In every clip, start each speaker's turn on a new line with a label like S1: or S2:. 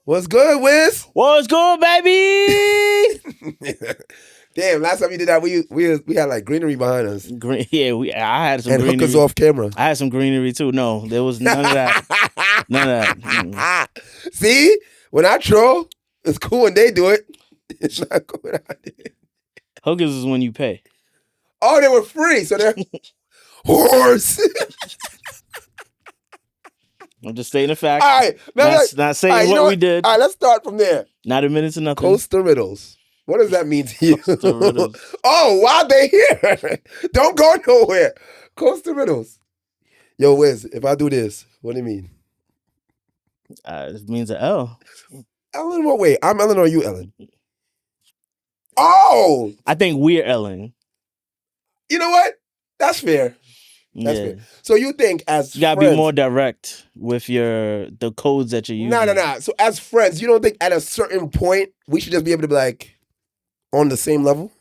S1: What's good, Wiz?
S2: What's good, baby?
S1: Damn, last time you did that, we had like greenery behind us.
S2: I had some
S1: and
S2: greenery.
S1: hookers off camera.
S2: I had some greenery too. No, there was none of that. None of that.
S1: See, when I troll, it's cool when they do it. It's not cool when I do it.
S2: Hookers is when you pay.
S1: Oh, they were free, so they're horse.
S2: I'm just stating a fact.
S1: All right,
S2: not saying what we did.
S1: All right, let's start from there.
S2: Not admitting to nothing.
S1: Costa Riddles. What does that mean to you?
S2: Costa Riddles.
S1: Oh, why they here? Don't go nowhere. Costa Riddles. Yo, Wiz, if I do this, what do you mean?
S2: It means an L.
S1: Ellen, what way? I'm Ellen or you, Ellen? Oh!
S2: I think we're Ellen.
S1: You know what? That's fair. That's fair. So you think as
S2: you gotta
S1: friends,
S2: be more direct with the codes that you're using.
S1: No. So as friends, you don't think at a certain point we should just be able to be like on the same level?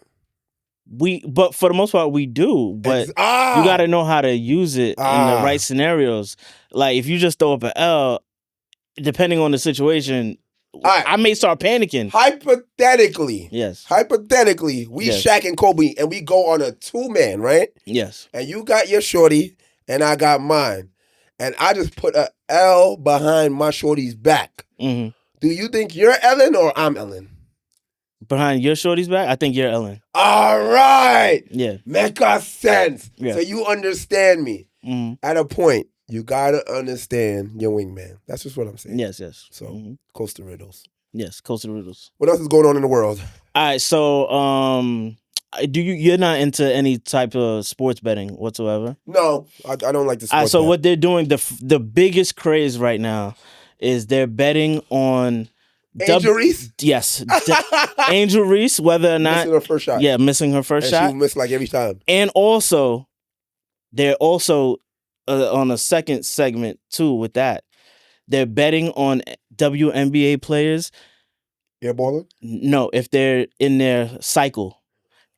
S2: But for the most part, we do. But you gotta know how to use it in the right scenarios. Like if you just throw up an L, depending on the situation, I may start panicking.
S1: Hypothetically.
S2: Yes.
S1: Hypothetically, we Shaq and Kobe and we go on a 2-man, right?
S2: Yes.
S1: And you got your shorty and I got mine. And I just put a L behind my shorty's back.
S2: Mm-hmm.
S1: Do you think you're Ellen or I'm Ellen?
S2: Behind your shorty's back? I think you're Ellen.
S1: All right.
S2: Yeah.
S1: Make sense.
S2: Yeah.
S1: So you understand me.
S2: Mm-hmm.
S1: At a point, you gotta understand your wingman. That's just what I'm saying.
S2: Yes.
S1: So Costa Riddles.
S2: Yes, Costa Riddles.
S1: What else is going on in the world?
S2: All right, so you're not into any type of sports betting whatsoever?
S1: No, I don't like the sports.
S2: So what they're doing, the biggest craze right now is they're betting on
S1: Angel Reese?
S2: Yes. Angel Reese, whether or not
S1: missing her first shot.
S2: Yeah, missing her first shot.
S1: She missed like every time.
S2: And also, they're also on a second segment too with that. They're betting on WNBA players.
S1: Airballing?
S2: No, if they're in their cycle.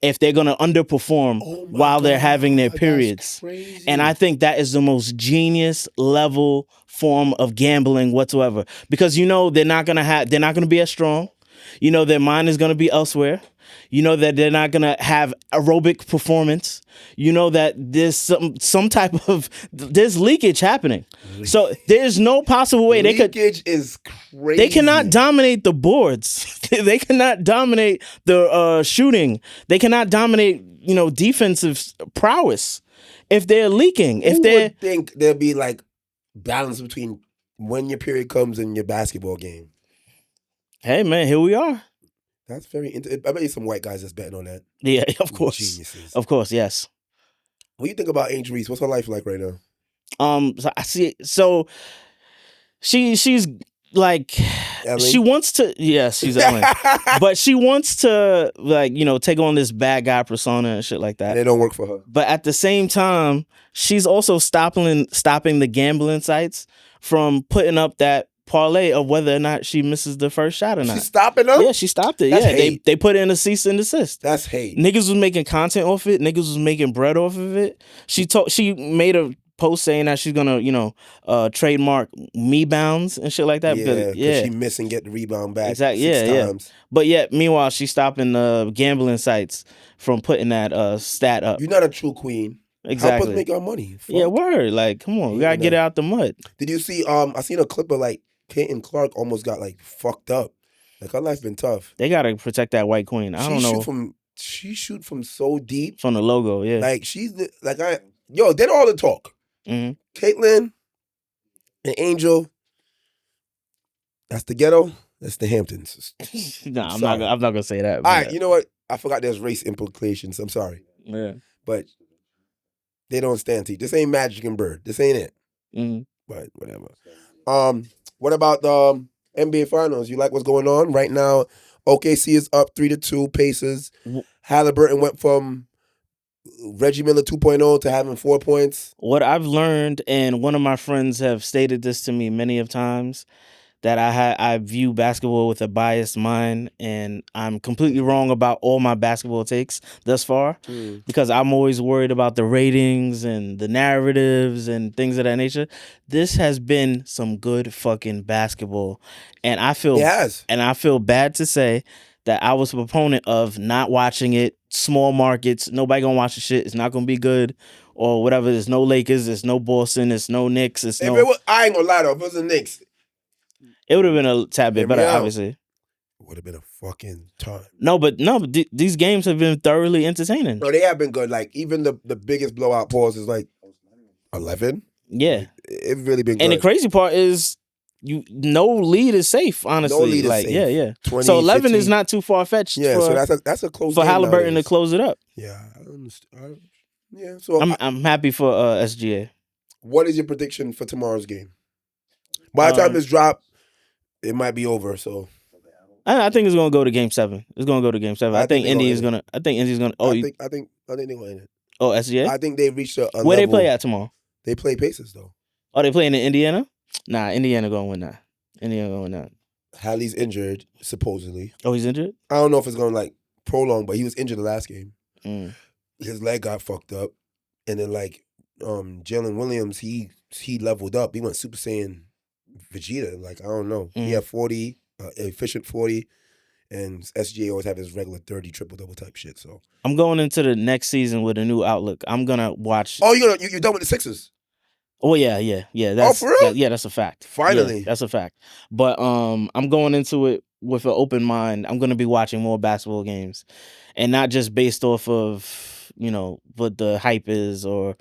S2: If they're going to underperform while they're having their periods. And I think that is the most genius level form of gambling whatsoever. Because they're not going to be as strong. Their mind is going to be elsewhere. That they're not going to have aerobic performance. That there's some type of there's leakage happening. So there's no possible way
S1: leakage is crazy.
S2: They cannot dominate the boards. They cannot dominate the shooting. They cannot dominate defensive prowess if they're leaking. Who
S1: would think there'd be like balance between when your period comes and your basketball game?
S2: Hey man, here we are.
S1: That's very I bet you some white guys that's betting on that.
S2: Yeah, of course.
S1: Geniuses.
S2: Of course, yes.
S1: What do you think about Angel Reese? What's her life like right now?
S2: So I see. So she's like
S1: Ellen?
S2: She wants to. Yes, she's Ellen, but she wants to take on this bad guy persona and shit like that.
S1: And it don't work for her.
S2: But at the same time, she's also stopping the gambling sites from putting up that parlay of whether or not she misses the first shot or not.
S1: She's stopping them?
S2: Yeah, she stopped it.
S1: That's
S2: yeah,
S1: hate.
S2: They put in a cease and desist.
S1: That's hate.
S2: Niggas was making content off it. Niggas was making bread off of it. She made a post saying that she's gonna trademark me bounds and shit like that.
S1: Because she miss and get the rebound back.
S2: Exactly.
S1: 6 times.
S2: But yet, meanwhile, she's stopping the gambling sites from putting that stat up.
S1: You're not a true queen.
S2: Exactly.
S1: Help us make our money. Fuck.
S2: Yeah, word. Like, come on, we gotta get it out the mud.
S1: Did you see? I seen a clip of like Caitlin Clark almost got like fucked up. Like her life's been tough.
S2: They gotta protect that white queen. I don't know.
S1: She shoot from so deep.
S2: From the logo, yeah.
S1: Like did all the talk.
S2: Mm-hmm.
S1: Caitlin and Angel. That's the ghetto. That's the Hamptons.
S2: Nah, I'm not gonna say that.
S1: All right, you know what? I forgot there's race implications. I'm sorry.
S2: Yeah.
S1: But they don't stand to. This ain't Magic and Bird. This ain't it.
S2: Mm-hmm.
S1: But whatever. What about the NBA Finals? You like what's going on right now? OKC is up 3-2. Pacers. Halliburton went from Reggie Miller 2.0 to having 4 points.
S2: What I've learned, and one of my friends have stated this to me many of times, that I view basketball with a biased mind, and I'm completely wrong about all my basketball takes thus far because I'm always worried about the ratings and the narratives and things of that nature. This has been some good fucking basketball, and I feel bad to say that I was a proponent of not watching it. Small markets, nobody gonna watch the shit. It's not gonna be good or whatever. There's no Lakers, there's no Boston, there's no Knicks,
S1: I ain't gonna lie though, if it was the Knicks,
S2: it would have been a tad bit better, obviously.
S1: It would have been a fucking time.
S2: No, but these games have been thoroughly entertaining.
S1: No, they have been good. Like even the biggest blowout pause is like 11.
S2: Yeah,
S1: like, it's really been good.
S2: And the crazy part is, no lead is safe. Honestly,
S1: no lead is safe.
S2: Yeah.
S1: 20,
S2: so 11
S1: 15.
S2: is not too far fetched.
S1: Yeah, so that's a close
S2: for
S1: game
S2: Halliburton
S1: nowadays.
S2: to close it up.
S1: Yeah, I understand. Yeah, so
S2: I'm happy for SGA.
S1: What is your prediction for tomorrow's game? By the time this drop, it might be over. So
S2: I think it's gonna go to Game 7. It's gonna go to Game 7. I think Indy's gonna.
S1: I think Indy's gonna end it.
S2: Oh, SGA.
S1: I think they reached a
S2: Where
S1: level.
S2: they play at tomorrow?
S1: They play Pacers though.
S2: Oh, they playing in Indiana? Nah, Indiana gonna win that. Indiana gonna win that.
S1: Hallie's injured supposedly.
S2: Oh, he's injured?
S1: I don't know if it's gonna like prolong, but he was injured the last game. His leg got fucked up, and then like Jalen Williams, he leveled up. He went Super Saiyan Vegeta. Like I don't know. He had 40, efficient 40, and SGA always have his regular 30 triple double type shit. So
S2: I'm going into the next season with a new outlook. I'm gonna watch.
S1: Oh, you're done with the Sixers?
S2: Oh yeah. That's,
S1: for real?
S2: That's a fact.
S1: Finally,
S2: that's a fact. But I'm going into it with an open mind. I'm gonna be watching more basketball games, and not just based off of what the hype is or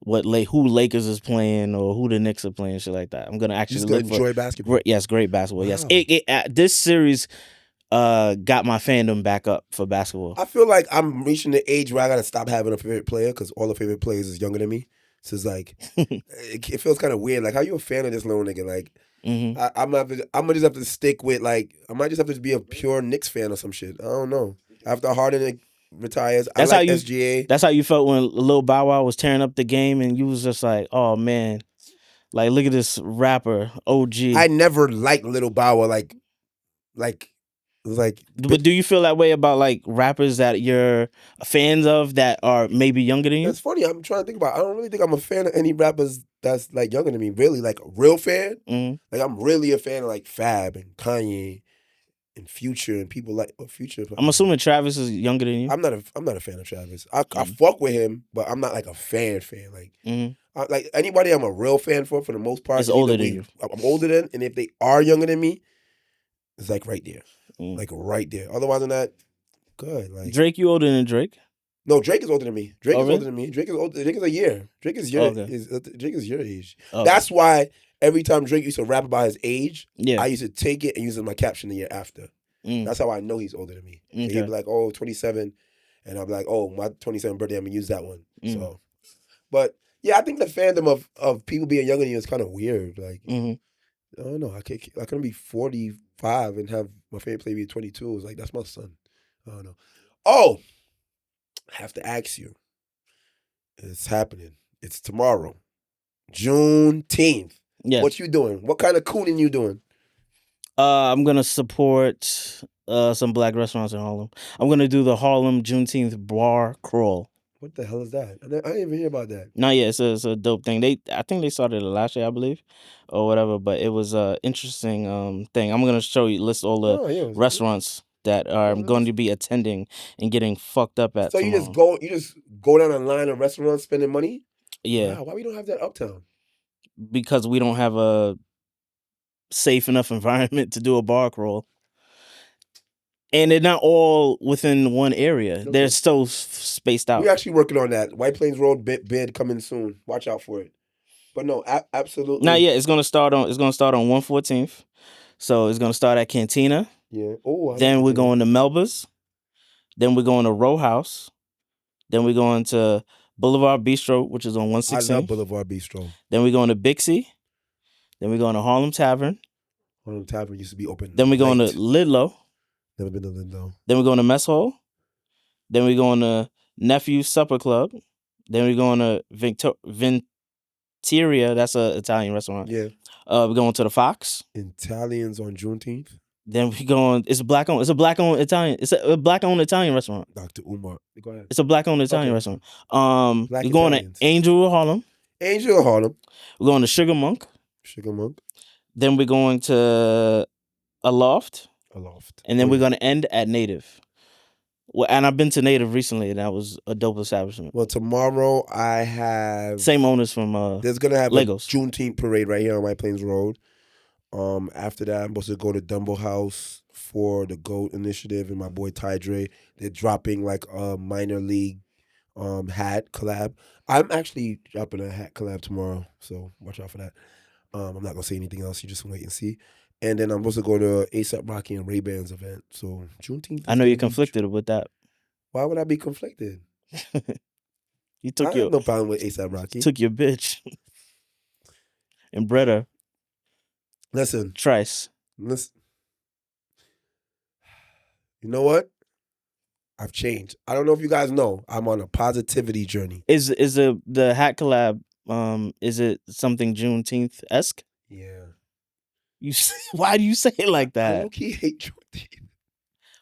S2: who Lakers is playing or who the Knicks are playing, shit like that. I'm gonna actually
S1: enjoy basketball.
S2: Yes, great basketball.
S1: Wow.
S2: Yes, this series got my fandom back up for basketball.
S1: I feel like I'm reaching the age where I gotta stop having a favorite player because all the favorite players is younger than me. So it's like it feels kind of weird. Like, how you a fan of this little nigga? Like, I'm gonna just have to stick with like I might just have to be a pure Knicks fan or some shit. I don't know. After Harden retires,
S2: That's
S1: I like
S2: how
S1: SGA.
S2: That's how you felt when Lil Bow Wow was tearing up the game, and you was just like, oh man, like look at this rapper OG.
S1: I never liked Lil Bow Wow.
S2: But do you feel that way about like rappers that you're fans of that are maybe younger than you?
S1: It's funny. I'm trying to think about. I don't really think I'm a fan of any rappers that's like younger than me. Really, like a real fan. Like I'm really a fan of like Fab and Kanye and Future and people like Future.
S2: I'm assuming Travis is younger than you.
S1: I'm not a fan of Travis. I fuck with him, but I'm not like a fan. Like like anybody I'm a real fan for the most part
S2: is older than you.
S1: I'm older than, and if they are younger than me, it's like right there. Like right there. Otherwise than that, good. Like
S2: Drake, you older than Drake?
S1: No, Drake is older than me. Drake is
S2: really?
S1: older than me. Drake is older. Drake is a year. Drake is your Drake is your age.
S2: Okay.
S1: That's why every time Drake used to rap about his age,
S2: Yeah.
S1: I used to take it and use it in my caption the year after. That's how I know he's older than me.
S2: Okay.
S1: He'd be like, oh, 27. And I'd be like, oh, my 27th birthday, I'm going to use that one. So, but yeah, I think the fandom of people being younger than you is kind of weird. Like, I don't know. I couldn't be 45 and have my favorite player be 22. It's like, that's my son. I don't know. Oh, I have to ask you. It's happening. It's tomorrow. Juneteenth.
S2: Yes.
S1: What you doing? What kind of cooning you doing?
S2: I'm gonna support some black restaurants in Harlem. I'm gonna do the Harlem Juneteenth bar crawl.
S1: What the hell is that? I didn't even hear about that.
S2: No, yeah, it's a dope thing. I think they started it last year, I believe, or whatever. But it was a interesting thing. I'm gonna list all the restaurants that I'm going to be attending and getting fucked up at.
S1: So
S2: tomorrow.
S1: you just go down a line of restaurants spending money?
S2: Yeah.
S1: Wow, why we don't have that uptown?
S2: Because we don't have a safe enough environment to do a bar crawl. And they're not all within one area. Okay. They're still spaced out.
S1: We're actually working on that. White Plains Road bid coming soon. Watch out for it. But no, absolutely.
S2: Now, yeah, it's gonna start on 114th. So it's gonna start at Cantina.
S1: Yeah. Oh.
S2: Then we're going to Melba's. Then we're going to Row House. Then we're going to Boulevard Bistro, which is on 116.
S1: I love Boulevard Bistro.
S2: Then we're going to Bixie. Then we're going to Harlem Tavern.
S1: Harlem Tavern used to be open.
S2: Then we're going to Lidlow.
S1: Never been to Lidlow.
S2: Then we're going to Mess Hall. Then we're going to Nephew's Supper Club. Then we're going to Ciara, that's a Italian restaurant.
S1: Yeah.
S2: We're going to the Fox.
S1: Italians on Juneteenth.
S2: Then we going. It's a black owned. It's a black owned Italian. It's a black owned Italian restaurant.
S1: Dr. Umar. Go ahead.
S2: It's a black owned Italian
S1: Okay.
S2: restaurant.
S1: Black
S2: We're going
S1: Italians.
S2: to Angel of Harlem.
S1: Angel of Harlem.
S2: We're going to Sugar Monk.
S1: Sugar Monk.
S2: Then we're going to a Loft.
S1: A Loft.
S2: And then we're going to end at Native. Well, and I've been to Native recently, and that was a dope establishment.
S1: Well, tomorrow I have
S2: same owners from
S1: there's gonna have
S2: Lagos.
S1: a Juneteenth parade right here on White Plains Road. After that, I'm supposed to go to Dumbo House for the GOAT initiative and my boy Ty Dre. They're dropping like a minor league hat collab. I'm actually dropping a hat collab tomorrow, so watch out for that. I'm not gonna say anything else. You just wait and see. And then I'm supposed to go to A$AP Rocky and Ray-Ban's event. So Juneteenth.
S2: I know you're conflicted with that.
S1: Why would I be conflicted?
S2: You took
S1: I have no problem with A$AP Rocky.
S2: Took your bitch and bred her.
S1: Listen.
S2: Trice.
S1: Listen. You know what? I've changed. I don't know if you guys know. I'm on a positivity journey.
S2: Is the hat collab? Is it something Juneteenth-esque?
S1: Yeah.
S2: Why do you say it like that?
S1: I low-key hate Juneteenth.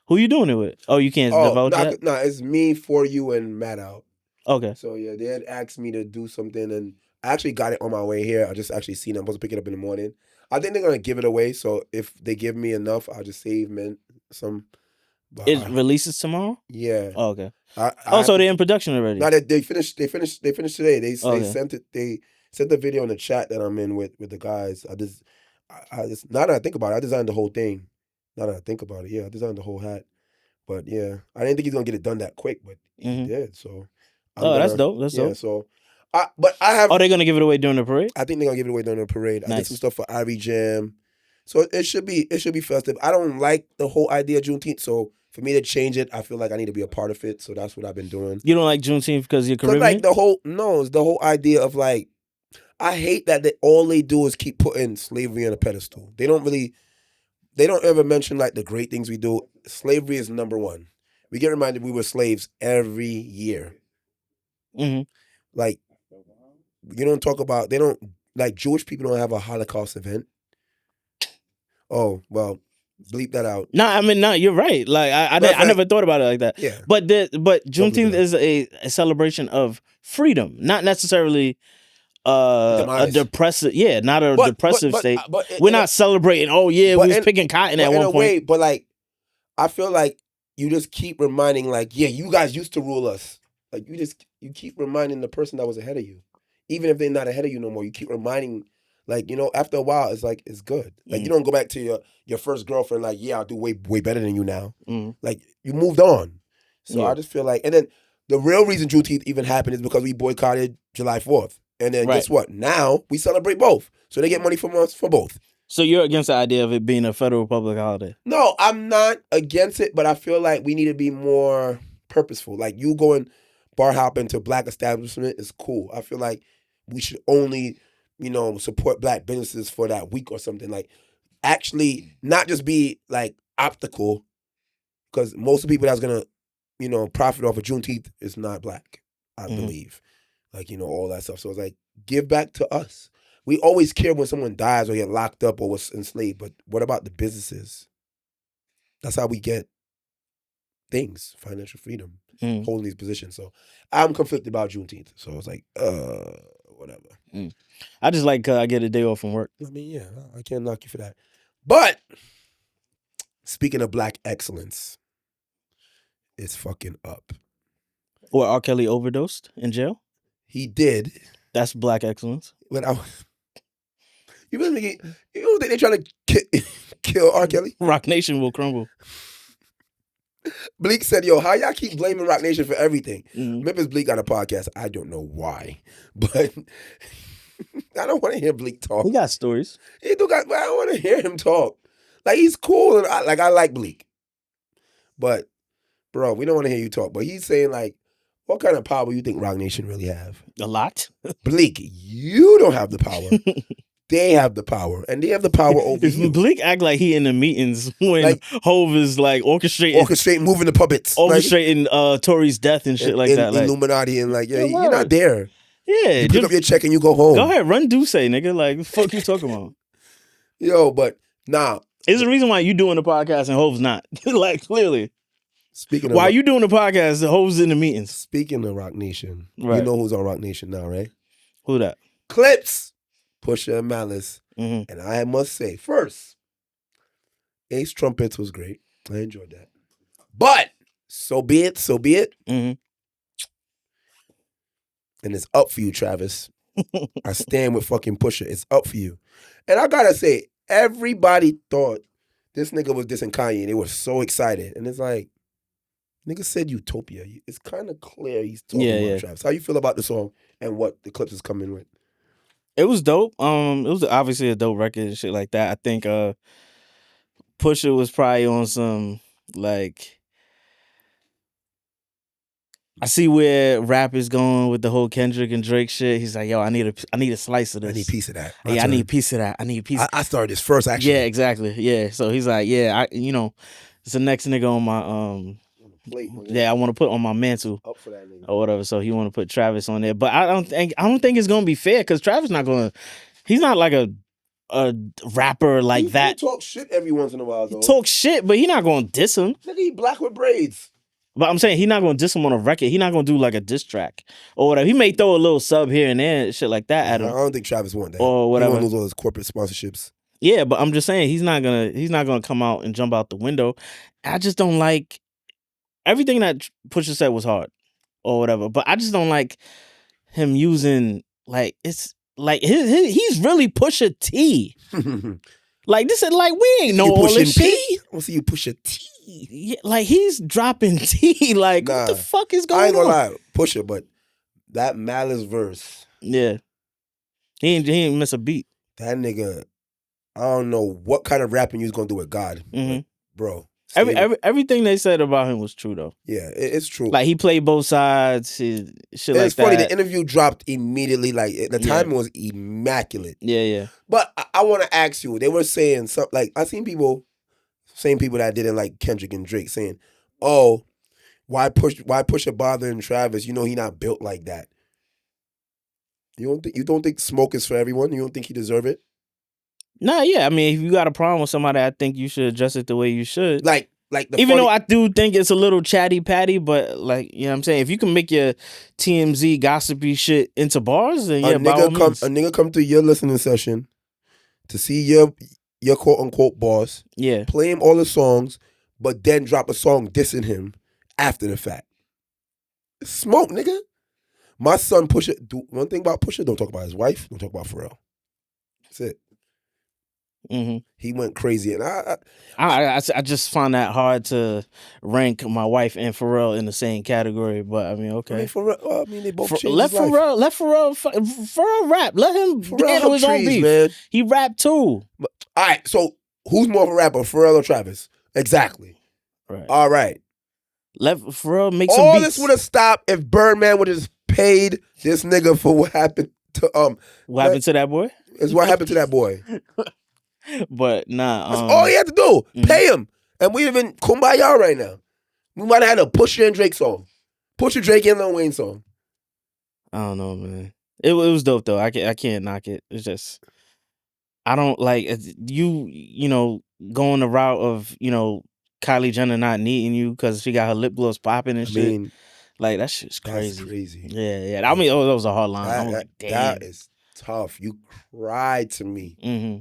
S2: Who you doing it with? Oh, you can't divulge that?
S1: No, it's me, For You, and Matt Out.
S2: Okay.
S1: So yeah, they had asked me to do something, and I actually got it on my way here. I just actually seen it. I'm supposed to pick it up in the morning. I think they're gonna give it away. So if they give me enough, I'll just save some. But
S2: it releases tomorrow.
S1: Yeah.
S2: Oh, okay. So they're in production already.
S1: No, they finished. They finished today. They sent it. They sent the video in the chat that I'm in with the guys. I just now that I think about it, I designed the whole thing. Now that I think about it, yeah, I designed the whole hat. But yeah, I didn't think he's gonna get it done that quick, but he did. So.
S2: That's dope. That's dope.
S1: So, but I have.
S2: Are they gonna give it away during the parade?
S1: I think they're gonna give it away during the parade.
S2: Nice.
S1: I did some stuff for Ivy Jam, so it should be festive. I don't like the whole idea of Juneteenth, so for me to change it, I feel like I need to be a part of it. So that's what I've been doing.
S2: You don't like Juneteenth because you're Caribbean?
S1: Like it's the whole idea of like, I hate that all they do is keep putting slavery on a pedestal. They don't ever mention like the great things we do. Slavery is number one. We get reminded we were slaves every year.
S2: Mm-hmm.
S1: Like, you don't talk about, they don't, like Jewish people don't have a Holocaust event. Oh, well, bleep that out.
S2: No, you're right. Like I never thought about it like that.
S1: Yeah.
S2: But Juneteenth is a celebration of freedom, not necessarily a depressive. Yeah, not a depressive state. We're not celebrating. Oh yeah, we was picking cotton at one point.
S1: Way, but like, I feel like you just keep reminding, like, yeah, you guys used to rule us. Like you keep reminding the person that was ahead of you, even if they're not ahead of you no more. You keep reminding, like, after a while, it's like it's good. Like you don't go back to your first girlfriend like, yeah, I'll do way better than you now. Like you moved on. So I just feel like, and then the real reason Juneteenth even happened is because we boycotted July 4th, and then guess what? Now we celebrate both, so they get money from us for both.
S2: So you're against the idea of it being a federal public holiday? No,
S1: I'm not against it, but I feel like we need to be more purposeful. Like you going bar hopping to black establishment is cool. I feel like we should only, support black businesses for that week or something. Like actually not just be like optical, because most of the people that's gonna, profit off of Juneteenth is not black, I believe. Like, all that stuff. So it's like, give back to us. We always care when someone dies or get locked up or was enslaved, but what about the businesses? That's how we get things, financial freedom, holding these positions. So I'm conflicted about Juneteenth. So it's like, whatever.
S2: I just like I get a day off from work.
S1: I mean, yeah, I can't knock you for that. But speaking of black excellence, it's fucking up.
S2: Or R. Kelly overdosed in jail?
S1: He did.
S2: That's black excellence.
S1: But you don't think they're trying to kill R. Kelly?
S2: Rock Nation will crumble.
S1: Bleak said, yo, how y'all keep blaming Rock Nation for everything? Memphis Bleak got a podcast. I don't know why. But I don't want to hear Bleak talk.
S2: He got stories.
S1: He do got, but I don't want to hear him talk. Like, he's cool. And I like Bleak. But, bro, we don't want to hear you talk. But he's saying, like, what kind of power you think Rock Nation really have?
S2: A lot.
S1: Bleak, you don't have the power. They have the power, and they have the power over you.
S2: Bleak act like he in the meetings when Hove is like orchestrating
S1: moving the puppets,
S2: orchestrating Tory's death and shit like that.
S1: Illuminati and you're not there.
S2: Yeah,
S1: You pick up your check and you go home.
S2: Go ahead, run Duce, nigga. Like, the fuck you talking about?
S1: Yo, but nah.
S2: It's the reason why you doing the podcast and Hove's not. Like, clearly.
S1: Speaking of
S2: Why you doing the podcast, the Hove's in the meetings.
S1: Speaking of Rock Nation,
S2: Right.
S1: You know who's on Rock Nation now, right?
S2: Who that?
S1: Clipse, Pusha, and Malice.
S2: Mm-hmm.
S1: And I must say, first, Ace Trumpets was great. I enjoyed that. But, so be it.
S2: Mm-hmm.
S1: And it's up for you, Travis. I stand with fucking Pusha. It's up for you. And I gotta say, everybody thought this nigga was dissing Kanye. They were so excited. And it's like, nigga said Utopia. It's kind of clear he's talking about Travis. How you feel about the song and what the Clipse is coming with?
S2: It was dope. It was obviously a dope record and shit like that. I think Pusha was probably on some, like, I see where rap is going with the whole Kendrick and Drake shit. He's like, yo, I need a slice of this.
S1: I need a piece of that.
S2: I need a piece of that. I need a piece.
S1: I started this first, actually.
S2: Yeah, exactly. Yeah. So he's like, yeah, it's the next nigga on my
S1: plate.
S2: I want to put on my mantle
S1: up for that nigga
S2: or whatever. So he want to put Travis on there, but I don't think it's gonna be fair because Travis he's not like a rapper like that.
S1: He talk shit every once in a while, though.
S2: He talk shit, but he not gonna diss him.
S1: Nigga, he black with braids.
S2: But I'm saying he not gonna diss him on a record. He not gonna do like a diss track or whatever. He may throw a little sub here and there, shit like that at him.
S1: I don't think Travis want that
S2: or whatever.
S1: He want to lose all his corporate sponsorships.
S2: Yeah, but I'm just saying he's not gonna come out and jump out the window. I just don't like everything that Pusha said was hard or whatever. But I just don't like him using like it's like he's really Pusha T. Like this is like we ain't know all this shit.
S1: I want to see you push a T.
S2: Yeah, like he's dropping T. Like what the fuck is going on?
S1: I ain't gonna lie, Pusha, but that Malice verse.
S2: Yeah, he ain't miss a beat.
S1: That nigga, I don't know what kind of rapping you was gonna do with God, bro.
S2: Everything they said about him was true though.
S1: Yeah, it's true.
S2: Like he played both sides, shit like that.
S1: It's funny. The interview dropped immediately. Like the timing was immaculate.
S2: Yeah.
S1: But I want to ask you. They were saying something like I seen same people that didn't like Kendrick and Drake saying, "Oh, why Pusha bothering Travis? You know he not built like that." You don't think smoke is for everyone? You don't think he deserve it?
S2: Nah, yeah. I mean, if you got a problem with somebody, I think you should address it the way you should.
S1: Like
S2: even though I do think it's a little chatty patty, but like, you know what I'm saying? If you can make your TMZ gossipy shit into bars, then yeah, by all means.
S1: A nigga come to your listening session to see your quote unquote boss.
S2: Yeah.
S1: Play him all the songs, but then drop a song dissing him after the fact. Smoke, nigga. My son Pusha. One thing about Pusha, don't talk about his wife. Don't talk about Pharrell. That's it.
S2: Mm-hmm.
S1: He went crazy, and
S2: I just find that hard to rank my wife and Pharrell in the same category. But I mean, okay.
S1: Pharrell, they both changed
S2: let
S1: his life.
S2: Pharrell rap. Let him handle his own beef.
S1: Man.
S2: He rap too.
S1: All right, so who's more of a rapper, Pharrell or Travis? Exactly.
S2: Right.
S1: All right.
S2: Let Pharrell make some
S1: beats.
S2: All
S1: this would have stopped if Birdman would have just paid this nigga for what happened to
S2: What happened to that boy?
S1: It's what happened to that boy.
S2: But nah,
S1: that's all he had to do. Pay him, and we'd have been kumbaya right now. We might have had a Pusha and Drake song, Pusha, Drake, and Lil Wayne song.
S2: I don't know, man. It was dope though. I can't knock it. It's just I don't like you know going the route of Kylie Jenner not needing you because she got her lip gloss popping and shit.
S1: Mean,
S2: like that shit's crazy.
S1: That's crazy.
S2: Yeah. I mean, that was a hard line.
S1: That is tough. You cried to me.
S2: Mm-hmm.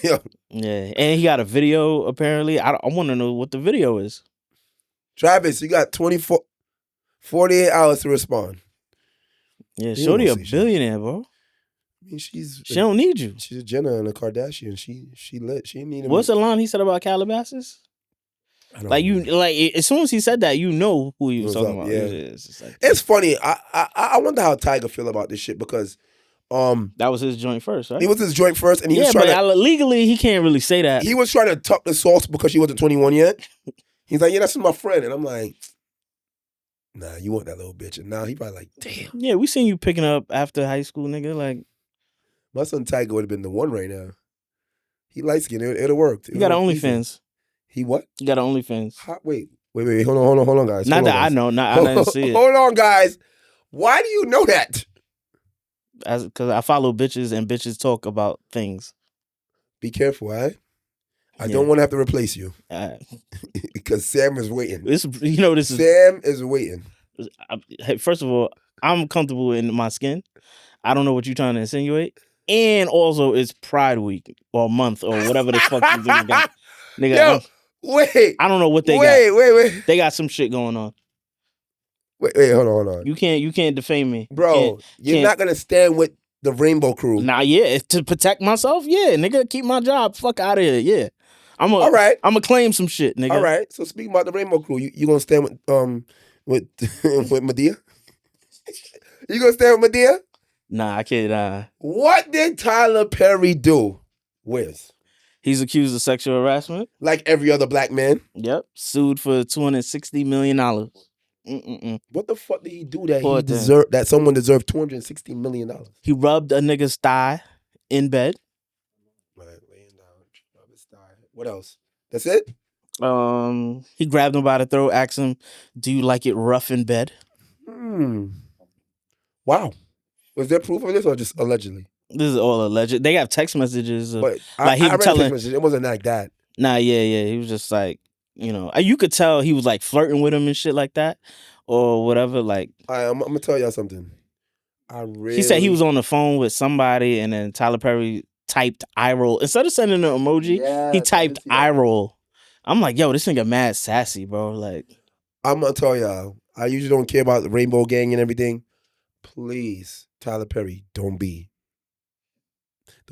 S1: Yeah.
S2: Yeah, and he got a video apparently. I want to know what the video is.
S1: Travis, you got 48 hours to respond.
S2: Yeah, shorty a billionaire, bro.
S1: I mean, she
S2: don't need you.
S1: She's a Jenner and a Kardashian. She lit. She need him.
S2: What's the line he said about Calabasas? Like as soon as he said that, you know who he was talking about.
S1: Yeah. It's funny. I wonder how Tiger feel about this shit because
S2: that was his joint first, right?
S1: It was his joint first, and he was trying
S2: but legally he can't really say that.
S1: He was trying to tuck the sauce because she wasn't 21 yet. He's like, yeah, that's my friend, and I'm like, nah, you want that little bitch, and now he probably like, damn.
S2: Yeah, we seen you picking up after high school, nigga. Like,
S1: my son Tiger would have been the one right now. He light skinned. It'd have worked.
S2: He got an OnlyFans.
S1: He what?
S2: He got an OnlyFans.
S1: Wait. Hold on, guys.
S2: Not that I know. I didn't see it.
S1: Hold on, guys. Why do you know that?
S2: Because I follow bitches and bitches talk about things.
S1: Be careful, all right? I
S2: Yeah.
S1: don't want to have to replace you because Sam is waiting.
S2: This is
S1: Sam is waiting.
S2: First of all, I'm comfortable in my skin. I don't know what you're trying to insinuate. And also, it's Pride Week or month or whatever the fuck these niggas got. Nigga,
S1: Yo, wait.
S2: I don't know what they got.
S1: Wait.
S2: They got some shit going on.
S1: Wait, hold on.
S2: You can't defame me.
S1: Bro, you're not gonna stand with the Rainbow Crew.
S2: Nah, yeah. To protect myself, yeah, nigga, keep my job. Fuck out of here. Yeah.
S1: All right.
S2: I'm gonna claim some shit, nigga.
S1: All right. So speaking about the Rainbow Crew, you gonna stand with with Medea? You gonna stand with Medea?
S2: Nah, I can't.
S1: What did Tyler Perry do? Wiz?
S2: He's accused of sexual harassment.
S1: Like every other black man.
S2: Yep. Sued for $260 million.
S1: What the fuck did he do that
S2: Poor
S1: he deserved? That someone deserved $260 million.
S2: He rubbed a nigga's thigh in bed.
S1: Right, laying down, rub his thigh. What else? That's it?
S2: He grabbed him by the throat, asked him, "Do you like it rough in bed?"
S1: Wow. Was there proof of this or just allegedly?
S2: This is all alleged. They have text messages.
S1: But
S2: like
S1: I read text messages. It wasn't like that.
S2: Nah, yeah. He was just like, you could tell he was like flirting with him and shit like that, or whatever. Like,
S1: I'm gonna tell y'all something.
S2: He said he was on the phone with somebody, and then Tyler Perry typed eye roll instead of sending an emoji. He typed eye roll. I'm like, yo, this nigga mad sassy, bro. Like,
S1: I'm gonna tell y'all. I usually don't care about the Rainbow Gang and everything. Please, Tyler Perry, don't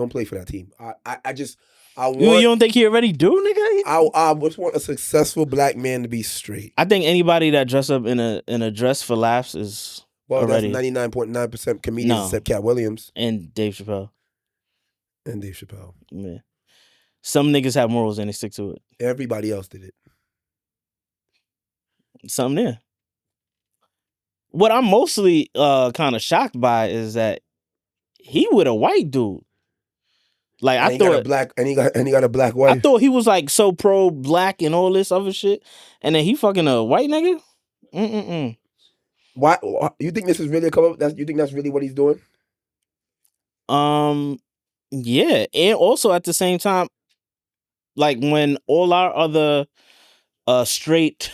S1: play for that team. I want.
S2: You don't think he already do, nigga?
S1: I just want a successful black man to be straight.
S2: I think anybody that dress up in a dress for laughs is already.
S1: That's 99.9% comedians except Cat Williams
S2: and Dave Chappelle.
S1: Yeah.
S2: Some niggas have morals and they stick to it.
S1: Everybody else did it.
S2: Something there. What I'm mostly kind of shocked by is that he with a white dude. Like,
S1: and he got a black wife.
S2: I thought he was like so pro black and all this other shit, and then he fucking a white nigga.
S1: Why? You think this is really a come up? You think that's really what he's doing?
S2: Yeah, and also at the same time, like when all our other straight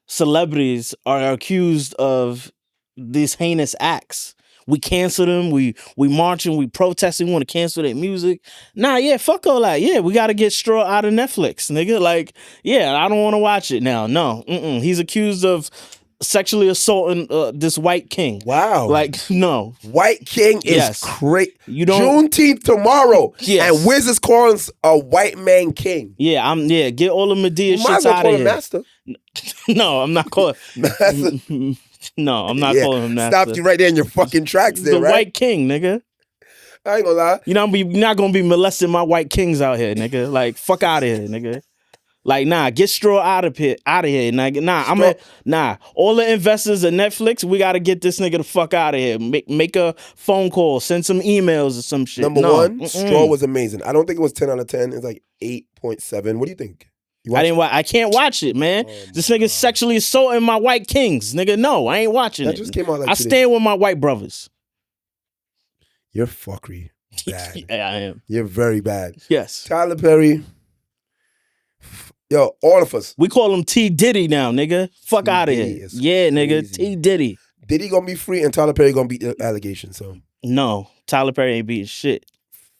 S2: celebrities are accused of these heinous acts, we cancel them. We marching. We protesting. We want to cancel their music. Nah, yeah, fuck all that. Yeah, we got to get Straw out of Netflix, nigga. Like, yeah, I don't want to watch it now. No, he's accused of sexually assaulting this white king.
S1: Wow.
S2: Like, no.
S1: White king is crazy.
S2: You don't.
S1: Juneteenth tomorrow. Yes. And Wiz is calling a white man king.
S2: Yeah, get all the Medea shits out of here.
S1: Master.
S2: No, I'm not calling.
S1: Master.
S2: No, I'm not calling him master.
S1: Stopped you right there in your fucking tracks there,
S2: the
S1: right?
S2: White king, nigga.
S1: I ain't gonna lie.
S2: You're not gonna be molesting my white kings out here, nigga. Like, fuck out of here, nigga. Like, nah, get Straw out of here, nigga. Nah, all the investors at Netflix, we gotta get this nigga the fuck out of here. Make a phone call, send some emails or some shit.
S1: Number one, Straw was amazing. I don't think it was 10 out of 10. It's like 8.7. What do you think?
S2: I can't watch it, man. This nigga sexually assaulting my white kings, nigga. No, I ain't watching it.
S1: That just came out like
S2: I stand with my white brothers.
S1: You're fuckery. Bad.
S2: Yeah, I am.
S1: You're very bad.
S2: Yes.
S1: Tyler Perry. Yo, all of us.
S2: We call him T Diddy now, nigga. Fuck out of here. Yeah, nigga. T Diddy.
S1: Diddy gonna be free and Tyler Perry gonna beat the allegation. So
S2: no, Tyler Perry ain't beating shit.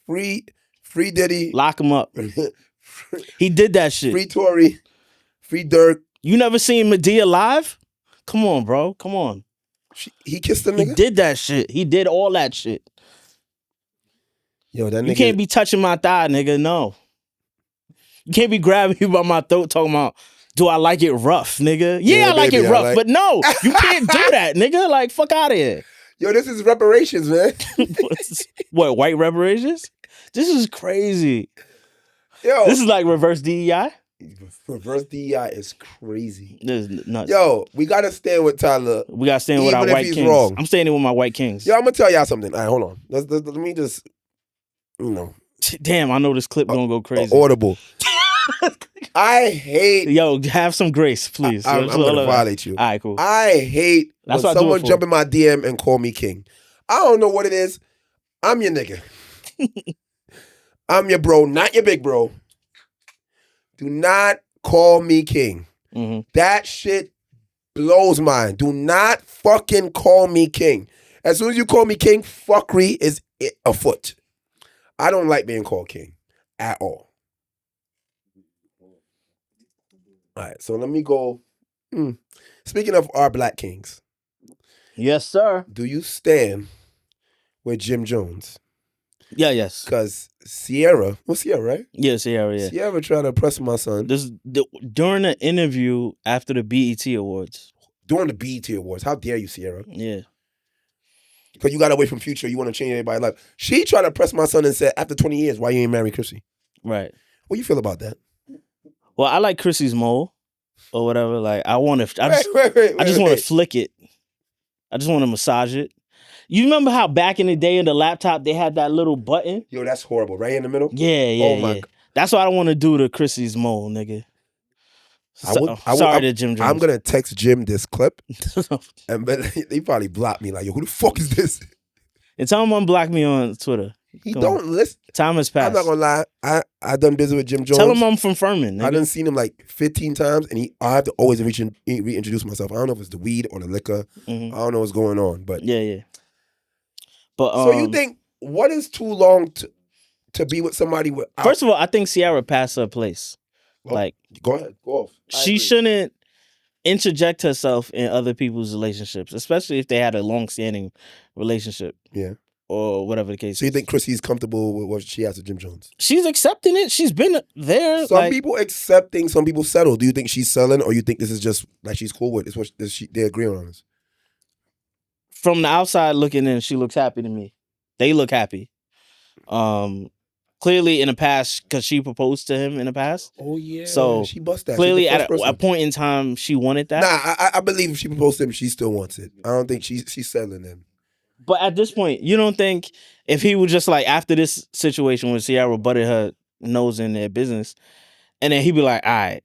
S1: Free Diddy.
S2: Lock him up. He did that shit.
S1: Free Tory. Free Dirk.
S2: You never seen Medea live? Come on, bro. Come on.
S1: He kissed the nigga?
S2: He did that shit. He did all that shit.
S1: Yo, that nigga.
S2: You can't be touching my thigh, nigga. No. You can't be grabbing me by my throat talking about, do I like it rough, nigga? Yeah, I like it rough, but no. You can't do that, nigga. Like, fuck out of here.
S1: Yo, this is reparations, man.
S2: What, white reparations? This is crazy.
S1: Yo,
S2: this is like reverse DEI.
S1: Reverse DEI is crazy.
S2: This is nuts.
S1: Yo, we gotta stand with Tyler.
S2: We gotta stand with our white kings. Wrong. I'm standing with my white kings.
S1: Yo, I'm gonna tell y'all something. All right, hold on. Let me just,
S2: Damn, I know this clip gonna go crazy.
S1: Audible. I hate.
S2: Yo, have some grace, please.
S1: I'm gonna violate you.
S2: All right, cool.
S1: I hate
S2: That's
S1: when
S2: what I do it
S1: someone
S2: for.
S1: jump in my DM and call me king. I don't know what it is. I'm your nigga. I'm your bro, not your big bro. Do not call me king.
S2: Mm-hmm.
S1: That shit blows mine. Do not fucking call me king. As soon as you call me king, fuckery is afoot. I don't like being called king at all. All right, so let me go. Speaking of our black kings,
S2: Yes, sir.
S1: do you stand with Jim Jones?
S2: Yeah, yes.
S1: Because Ciara, right?
S2: Yeah, Ciara, yeah.
S1: Ciara tried to oppress my son.
S2: During the interview after the BET Awards.
S1: During the BET Awards. How dare you, Ciara?
S2: Yeah.
S1: Because you got away from Future, you want to change everybody's life. She tried to press my son and said, after 20 years, why you ain't marry Chrissy?
S2: Right.
S1: What do you feel about that?
S2: Well, I like Chrissy's mole or whatever. Like, I just want to flick it. I just want to massage it. You remember how back in the day in the laptop they had that little button?
S1: Yo, that's horrible. Right in the middle?
S2: Yeah.
S1: Oh my.
S2: That's what I want to do to Chrissy's mole, nigga. Sorry to Jim Jones.
S1: I'm going to text Jim this clip. And they probably blocked me. Like, yo, who the fuck is this?
S2: And tell him unblock me on Twitter.
S1: He don't listen.
S2: Time has passed.
S1: I'm not gonna lie. I done business with Jim Jones.
S2: Tell him I'm from Furman. Nigga.
S1: I done seen him like 15 times, and I have to always reintroduce myself. I don't know if it's the weed or the liquor.
S2: Mm-hmm.
S1: I don't know what's going on, but
S2: yeah. But
S1: so you think what is too long to be with somebody with?
S2: First of all, I think Ciara passed her place.
S1: Well,
S2: like,
S1: go ahead, go off.
S2: She shouldn't interject herself in other people's relationships, especially if they had a long-standing relationship.
S1: Yeah.
S2: Or whatever the case.
S1: So you think Chrissy's comfortable with what she has with Jim Jones?
S2: She's accepting it. She's been there.
S1: Some people accepting, some people settle. Do you think she's selling, or you think this is just like she's cool with? It's what they agree on this.
S2: From the outside looking in, she looks happy to me. They look happy. Clearly in the past, because she proposed to him in the past.
S1: Oh yeah.
S2: So
S1: she bust that.
S2: Clearly at a point in time, she wanted that.
S1: Nah, I believe if she proposed to him, she still wants it. I don't think she's settling in.
S2: But at this point, you don't think if he was just like after this situation when Ciara butted her nose in their business, and then he'd be like, all right,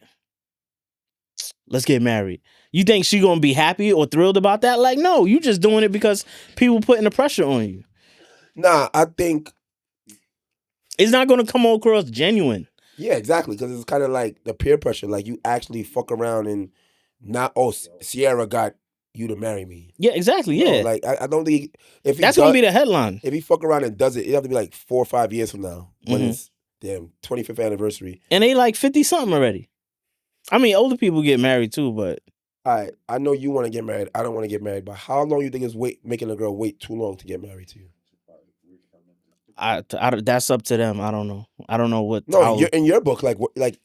S2: let's get married. You think she gonna be happy or thrilled about that? Like, no, you just doing it because people putting the pressure on you.
S1: Nah, I think
S2: it's not gonna come across genuine.
S1: Yeah, exactly. Because it's kind of like the peer pressure. Like you actually fuck around and not, Ciara got you to marry me.
S2: Yeah, exactly. Yeah.
S1: No, like I don't think if
S2: that's gonna be the headline.
S1: If he fuck around and does it, it have to be like 4 or 5 years from now when it's 25th anniversary.
S2: And they like 50 something already. I mean, older people get married too, but
S1: all right, I know you want to get married. I don't want to get married, but how long you think is making a girl wait too long to get married to you?
S2: That's up to them. I don't know. I don't know what.
S1: No, in your book, like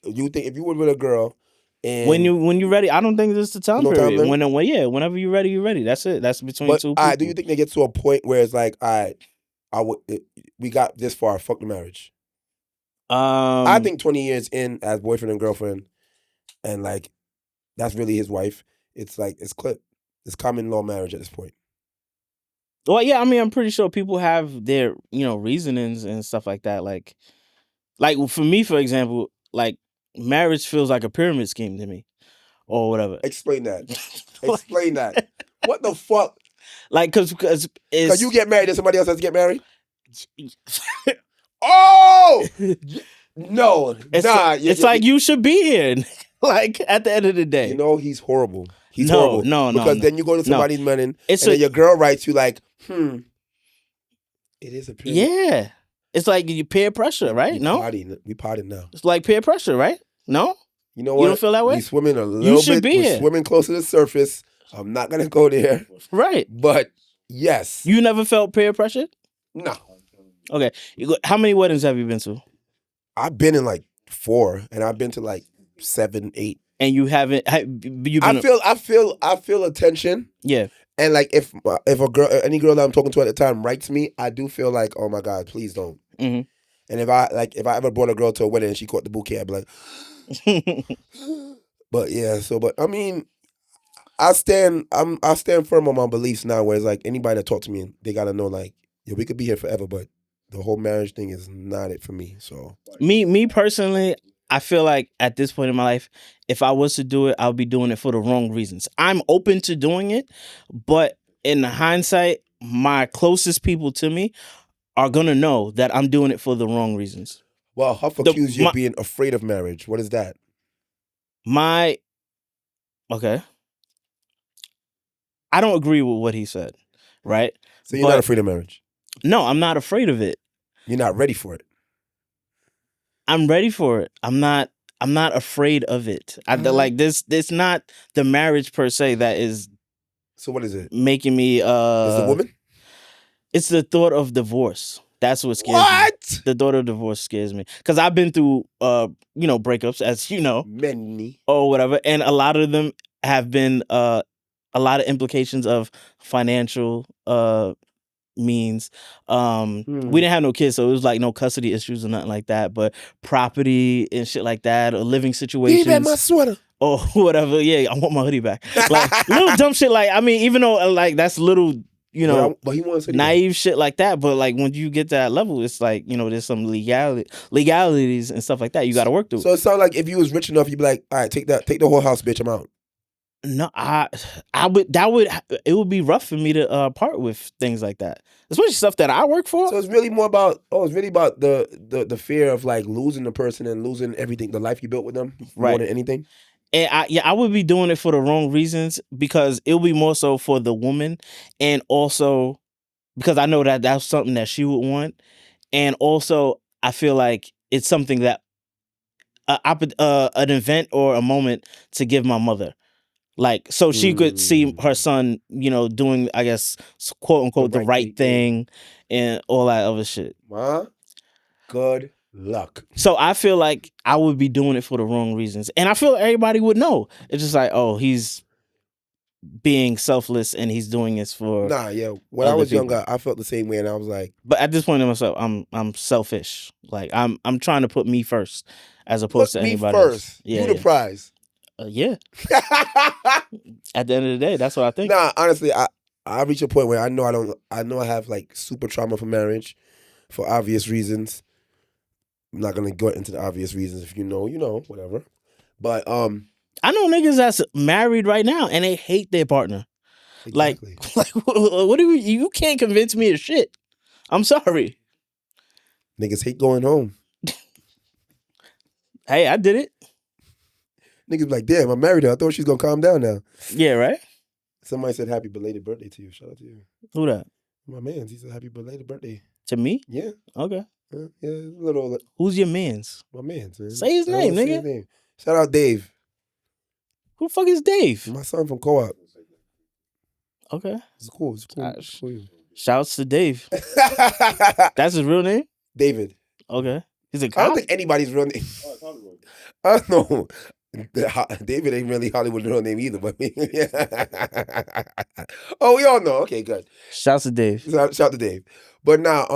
S1: you think if you were with a girl. And
S2: when you're ready, I don't think this is the time period. Whenever you're ready, you're ready. That's it. That's between two people.
S1: Do you think they get to a point where it's like, all right, we got this far, fuck the marriage? I think 20 years in as boyfriend and girlfriend, and like that's really his wife. It's like it's common law marriage at this point.
S2: Well, yeah, I mean, I'm pretty sure people have their reasonings and stuff like that. Like for me, for example, like. Marriage feels like a pyramid scheme to me, or whatever.
S1: Explain that. Explain that. What the fuck?
S2: Like, because
S1: you get married and somebody else has to get married. Oh no,
S2: it's like you should be here. Like at the end of the day,
S1: he's horrible. He's horrible.
S2: No,
S1: because then you go to somebody's wedding, and then your girl writes you like, it is a pyramid.
S2: Yeah. It's like you peer pressure, right? We
S1: potting now.
S2: It's like peer pressure, right? No?
S1: You know what?
S2: You don't feel that way?
S1: We swimming a little bit. We're swimming close to the surface. I'm not going to go there.
S2: Right.
S1: But yes.
S2: You never felt peer pressure?
S1: No.
S2: Okay. How many weddings have you been to?
S1: I've been in like 4, and I've been to like 7, 8.
S2: And you haven't?
S1: I feel attention.
S2: Yeah.
S1: And like if any girl that I'm talking to at the time writes me, I do feel like, oh my God, please don't.
S2: Mm-hmm.
S1: And if I ever brought a girl to a wedding and she caught the bouquet, I'd be like, but yeah. But I mean, I stand firm on my beliefs now. Where it's like anybody that talks to me, they gotta know like, we could be here forever, but the whole marriage thing is not it for me. So
S2: me personally, I feel like at this point in my life, if I was to do it, I'll be doing it for the wrong reasons. I'm open to doing it, but in hindsight, my closest people to me are gonna know that I'm doing it for the wrong reasons.
S1: Well, Huff accused you of being afraid of marriage. What is that?
S2: Okay. I don't agree with what he said, right?
S1: So you're not afraid of marriage?
S2: No, I'm not afraid of it.
S1: You're not ready for it?
S2: I'm ready for it. I'm not afraid of it. Like this not the marriage per se that is.
S1: So what is it?
S2: Making me
S1: Is the woman?
S2: It's the thought of divorce. That's what scares me. The thought of divorce scares me. Because I've been through breakups, as you know.
S1: Many.
S2: Or whatever. And a lot of them have been a lot of implications of financial means. We didn't have no kids, so it was like no custody issues or nothing like that. But property and shit like that, or living situations.
S1: Give me my sweater.
S2: Or whatever. Yeah, I want my hoodie back. Like little dumb shit. Like, I mean, even though like that's little,
S1: but he wants
S2: naive shit like that. But like when you get to that level, it's like, there's some legalities and stuff like that you got to work through.
S1: So it sounds like if you was rich enough, you'd be like, all right, take the whole house, bitch, I'm out.
S2: No, it would be rough for me to part with things like that, especially stuff that I work for.
S1: So it's really more about the fear of like losing the person and losing everything, the life you built with them,
S2: right,
S1: more than anything.
S2: And I would be doing it for the wrong reasons, because it'll be more so for the woman, and also because I know that that's something that she would want, and also I feel like it's something that an event or a moment to give my mother. Like, so she could see her son, doing, I guess, quote unquote, the right thing and all that other shit.
S1: Good luck.
S2: So I feel like I would be doing it for the wrong reasons. And I feel like everybody would know. It's just like, oh, he's being selfless and he's doing this for.
S1: Nah, yeah. When I was younger, I felt the same way, and I was like.
S2: But at this point in myself, I'm selfish. Like I'm trying to put me first, as opposed to anybody else.
S1: Yeah, you the prize.
S2: Yeah. At the end of the day, that's what I think.
S1: Nah, honestly, I reach a point where I know I have like super trauma for marriage, for obvious reasons. I'm not gonna go into the obvious reasons. If you know, whatever. But
S2: I know niggas that's married right now and they hate their partner. Exactly. Like what do you can't convince me of shit. I'm sorry.
S1: Niggas hate going home.
S2: Hey, I did it.
S1: Niggas be like, damn, I married her. I thought she's gonna calm down now.
S2: Yeah, right?
S1: Somebody said happy belated birthday to you. Shout out to you.
S2: Who that?
S1: My man's. He said happy belated birthday.
S2: To me?
S1: Yeah.
S2: Okay.
S1: Yeah, a little.
S2: Who's your man's?
S1: My man's, man.
S2: Say his name, nigga.
S1: His name. Shout out Dave.
S2: Who the fuck is Dave?
S1: My son from Co-op.
S2: Okay.
S1: It's cool. It's cool.
S2: Shouts to Dave. That's his real name?
S1: David.
S2: Okay. He's a cop?
S1: I don't think anybody's real name. I don't know. David ain't really Hollywood's real name either, but oh, we all know. Okay, good.
S2: Shouts to Dave.
S1: Shout to Dave. But now,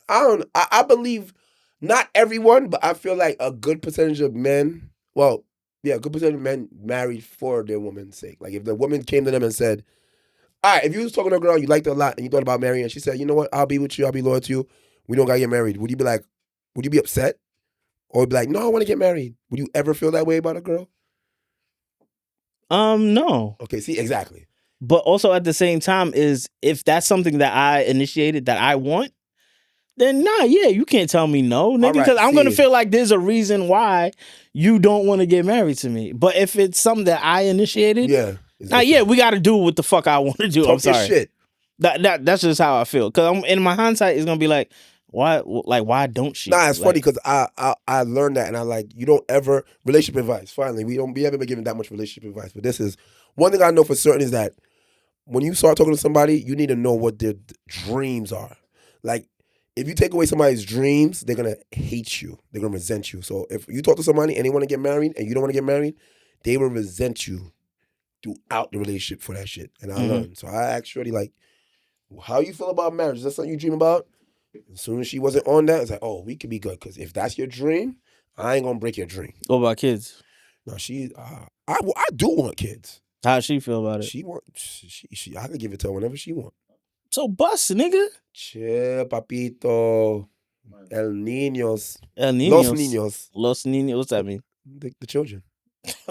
S1: I believe not everyone, but I feel like a good percentage of men, a good percentage of men married for their woman's sake. Like if the woman came to them and said, all right, if you was talking to a girl, you liked her a lot and you thought about marrying, and she said, you know what, I'll be with you, I'll be loyal to you, we don't gotta get married. Would you be upset? Or be like, no, I want to get married. Would you ever feel that way about a girl?
S2: No.
S1: Okay, see, exactly.
S2: But also at the same time is, if that's something that I initiated that I want, then you can't tell me no, nigga, because I'm going to feel like there's a reason why you don't want to get married to me. But if it's something that I initiated, we got to do what the fuck I want to do.
S1: Talk
S2: I'm sorry.
S1: Shit.
S2: That's just how I feel. Because in my hindsight, it's going to be like, why don't she?
S1: Nah, it's funny because I learned that, and I like, you don't ever, relationship advice, finally, we haven't been given that much relationship advice, but this is, one thing I know for certain is that when you start talking to somebody, you need to know what their dreams are. Like, if you take away somebody's dreams, they're going to hate you. They're going to resent you. So if you talk to somebody and they want to get married and you don't want to get married, they will resent you throughout the relationship for that shit. And I learned. So I asked Shorty, like, how you feel about marriage? Is that something you dream about? As soon as she wasn't on that, it's like, oh, we could be good. Because if that's your dream, I ain't going to break your dream.
S2: What about kids?
S1: No, I do want kids.
S2: How'd she feel about it?
S1: I could give it to her whenever she want.
S2: So bust, nigga.
S1: Chill, papito. El Niños.
S2: El
S1: Los
S2: Niños.
S1: Niños.
S2: Los Niños. What's that mean?
S1: The children.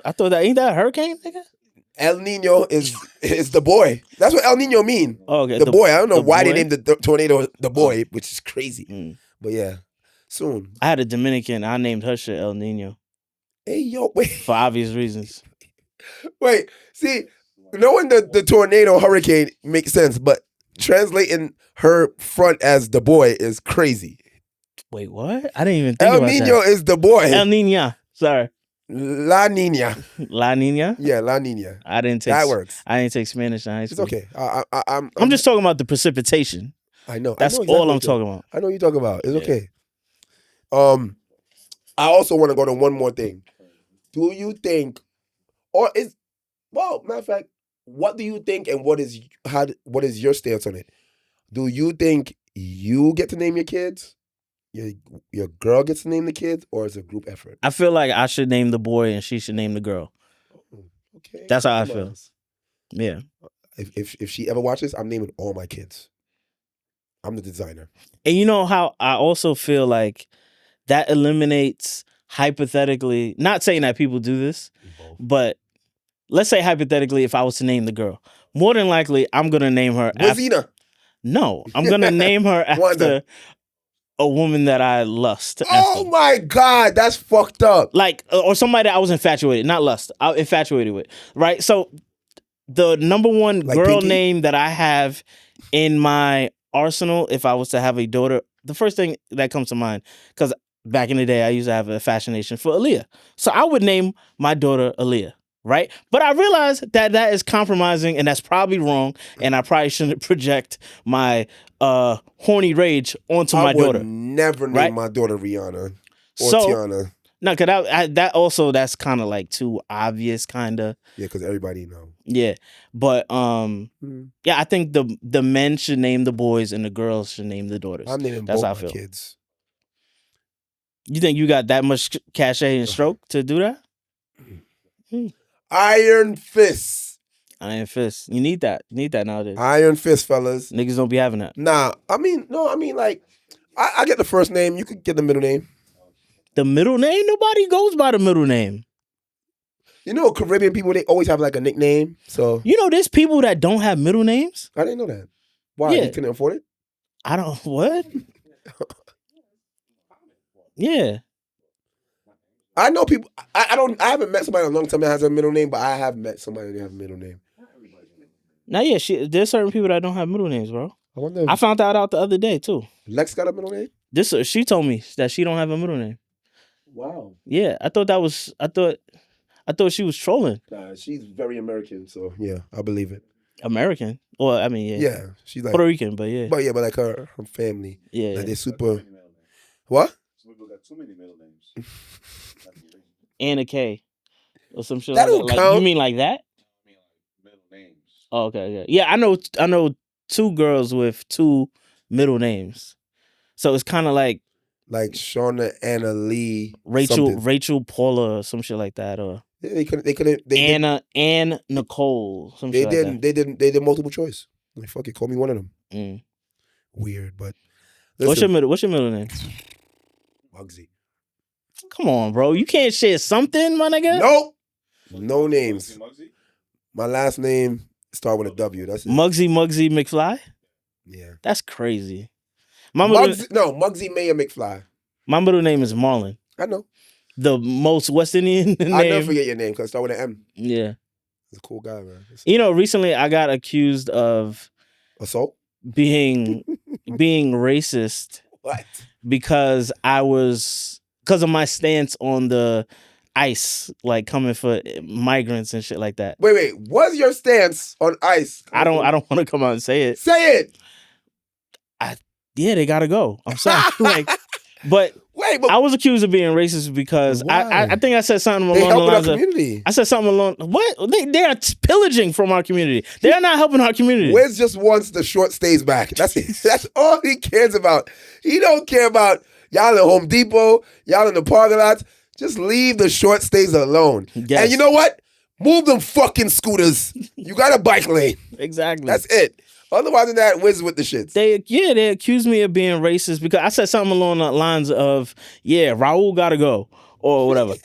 S2: I thought that ain't that a hurricane, nigga?
S1: El Nino is the boy. That's what El Nino mean.
S2: Oh, okay.
S1: The boy. I don't know
S2: the
S1: why
S2: boy?
S1: they named the tornado the boy, which is crazy.
S2: Mm.
S1: But yeah, soon.
S2: I had a Dominican. I named her shit El Nino
S1: Hey, yo, wait.
S2: for obvious reasons.
S1: Wait, see, knowing the tornado hurricane makes sense, but translating her front as the boy is crazy.
S2: Wait, what? I didn't even think
S1: El
S2: about
S1: Nino
S2: that.
S1: is the boy.
S2: El Niña. Sorry.
S1: La Nina.
S2: La Niña?
S1: Yeah, La Nina.
S2: I didn't take
S1: That works.
S2: I didn't take Spanish in high
S1: It's
S2: school.
S1: okay. I'm
S2: just talking about the precipitation.
S1: I know.
S2: That's
S1: I know exactly
S2: all I'm
S1: what
S2: talking about.
S1: I know what you're talking about. It's
S2: Yeah.
S1: okay. I also want to go to one more thing. Do you think, matter of fact, what do you think, and what is your stance on it? Do you think you get to name your kids? Your girl gets to name the kids, or is it a group effort?
S2: I feel like I should name the boy and she should name the girl.
S1: Okay,
S2: that's how I feel. Yeah.
S1: If she ever watches, I'm naming all my kids. I'm the designer.
S2: And you know how I also feel like that eliminates hypothetically, not saying that people do this, but let's say hypothetically if I was to name the girl, more than likely I'm going to name her
S1: Rosina.
S2: No, I'm going to name her after a woman that I lust after.
S1: Oh my God, that's fucked up.
S2: Like, or somebody that I was infatuated, not lust, I was infatuated with, right? So the number one
S1: Like
S2: girl
S1: Pinky?
S2: name that I have in my arsenal, if I was to have a daughter, the first thing that comes to mind, because back in the day, I used to have a fascination for Aaliyah. So I would name my daughter Aaliyah, right? But I realized that that is compromising and that's probably wrong. And I probably shouldn't project my horny rage onto my daughter.
S1: I would never name my daughter Rihanna or Tiana.
S2: No, because that's kind of like too obvious, kind of.
S1: Yeah, because everybody know.
S2: Yeah, but yeah, I think the men should name the boys and the girls should name the daughters.
S1: I'm naming
S2: that's
S1: both
S2: how I
S1: my
S2: feel.
S1: kids.
S2: You think you got that much cachet and stroke to do that?
S1: Iron Fist.
S2: Iron Fist. You need that. You need that nowadays.
S1: Iron Fist, fellas.
S2: Niggas don't be having that.
S1: Nah, I mean, like, I get the first name. You could get the middle name.
S2: The middle name? Nobody goes by the middle name.
S1: You know, Caribbean people, they always have like a nickname. So
S2: you know, there's people that don't have middle names.
S1: I didn't know that. Why?
S2: Yeah.
S1: You couldn't afford it?
S2: I don't. What? Yeah.
S1: I know people. I haven't met somebody in a long time that has a middle name, but I have met somebody that has a middle name.
S2: Now, yeah, there's certain people that don't have middle names, bro. I found that out the other day too.
S1: Lex got a middle name?
S2: She told me that she don't have a middle name.
S1: Wow.
S2: Yeah, I thought she was trolling.
S1: Nah, she's very American, so yeah, I believe it.
S2: American? Well, I mean, yeah.
S1: Yeah, she's like
S2: Puerto Rican, but yeah.
S1: But like her family.
S2: Yeah.
S1: Like they're super. What?
S3: Some people got too many middle names.
S2: Anna K. Or some shit
S1: that
S2: like
S1: don't
S2: that.
S1: count.
S2: Like, you mean like that?
S3: I mean like middle names.
S2: Oh, okay. Yeah, I know two girls with two middle names. So it's kind of like
S1: Shauna Anna Lee.
S2: Rachel Paula or some shit like that, or
S1: yeah, they couldn't.
S2: Anna and Nicole. Some
S1: they
S2: shit
S1: didn't.
S2: Like that.
S1: They did multiple choice. Like fuck it, call me one of them.
S2: Mm.
S1: Weird, but
S2: listen, what's your middle name?
S1: Mugzy.
S2: Come on, bro. You can't share something, my nigga.
S1: Nope. No names.
S3: Mugzy?
S1: My last name start with a W. That's it.
S2: Mugzy Mcfly.
S1: Yeah.
S2: That's crazy.
S1: Mugzy Mayor McFly.
S2: My middle name is Marlon.
S1: I know.
S2: The most West Indian name.
S1: I'll never forget your name because it start with an M.
S2: Yeah.
S1: He's a cool guy, man.
S2: You know, recently I got accused of
S1: assault?
S2: Being racist.
S1: What?
S2: Because of my stance on the ICE, like coming for migrants and shit like that.
S1: Wait. What's your stance on ICE?
S2: I don't want to come out and say it.
S1: Say it.
S2: Yeah, they gotta go. I'm sorry. But I was accused of being racist because I think I said something along the lines of community. I said something along what they are pillaging from our community. They are not helping our community.
S1: Wiz just wants the short stays back. That's it. That's all he cares about. He don't care about y'all in Home Depot, y'all in the parking lots. Just leave the short stays alone. Yes. And you know what? Move them fucking scooters. You got a bike lane.
S2: Exactly.
S1: That's it. Otherwise than that, Wiz with the shits.
S2: They accused me of being racist because I said something along the lines of, Raul gotta go or whatever.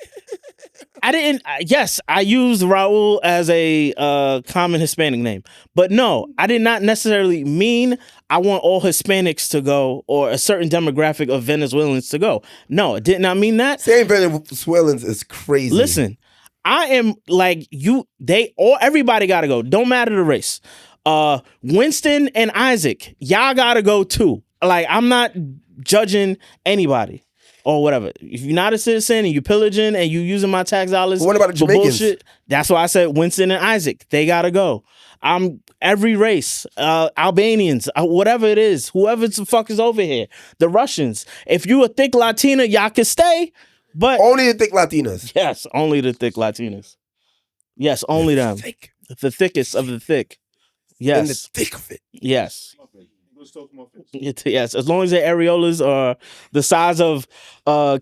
S2: Yes, I used Raul as a common Hispanic name. But no, I did not necessarily mean I want all Hispanics to go or a certain demographic of Venezuelans to go. No, it did not mean that.
S1: Saying Venezuelans is crazy.
S2: Listen, I am like everybody gotta go. Don't matter the race. Winston and Isaac, y'all gotta go too. Like, I'm not judging anybody or whatever. If you're not a citizen and you pillaging and you using my tax dollars,
S1: But what about the
S2: for
S1: Jamaicans?
S2: bullshit, that's why I said Winston and Isaac. They gotta go. I'm every race, Albanians, whatever it is, whoever the fuck is over here, the Russians. If you a thick Latina, y'all can stay. But
S1: only the thick Latinas.
S2: Yes, only the thick Latinas. Yes, only them.
S1: Thick.
S2: The thickest of the thick. Yes.
S1: In the thick of it.
S2: Yes. Yes, as long as their areolas are the size of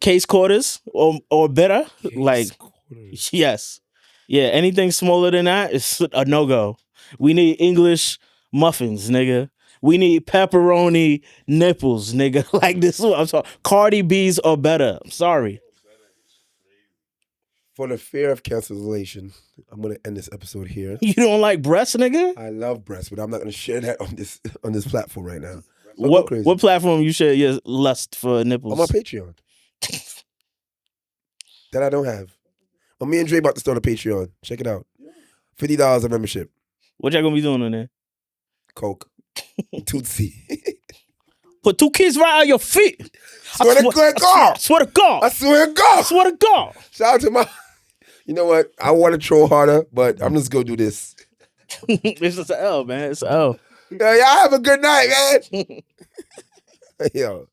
S2: case quarters or better, yes. Yeah, anything smaller than that is a no-go. We need English muffins, nigga. We need pepperoni nipples, nigga. Like, this is what I'm talking. Cardi B's are better. I'm sorry.
S1: For the fear of cancellation, I'm gonna end this episode here.
S2: You don't like breasts, nigga?
S1: I love breasts, but I'm not gonna share that on this platform right now.
S2: What platform you share your lust for nipples?
S1: On my Patreon. That I don't have. Well, me and Dre about to start a Patreon. Check it out. $50 a membership.
S2: What y'all gonna be doing on there?
S1: Coke. Tootsie.
S2: Put 2 kids right on your feet.
S1: Swear to God.
S2: Swear to God.
S1: I swear to God.
S2: Swear to God.
S1: Shout out to my... You know what? I want to troll harder, but I'm just going to do this.
S2: It's just an L, man. It's an L.
S1: Yeah, y'all have a good night, man. Yo.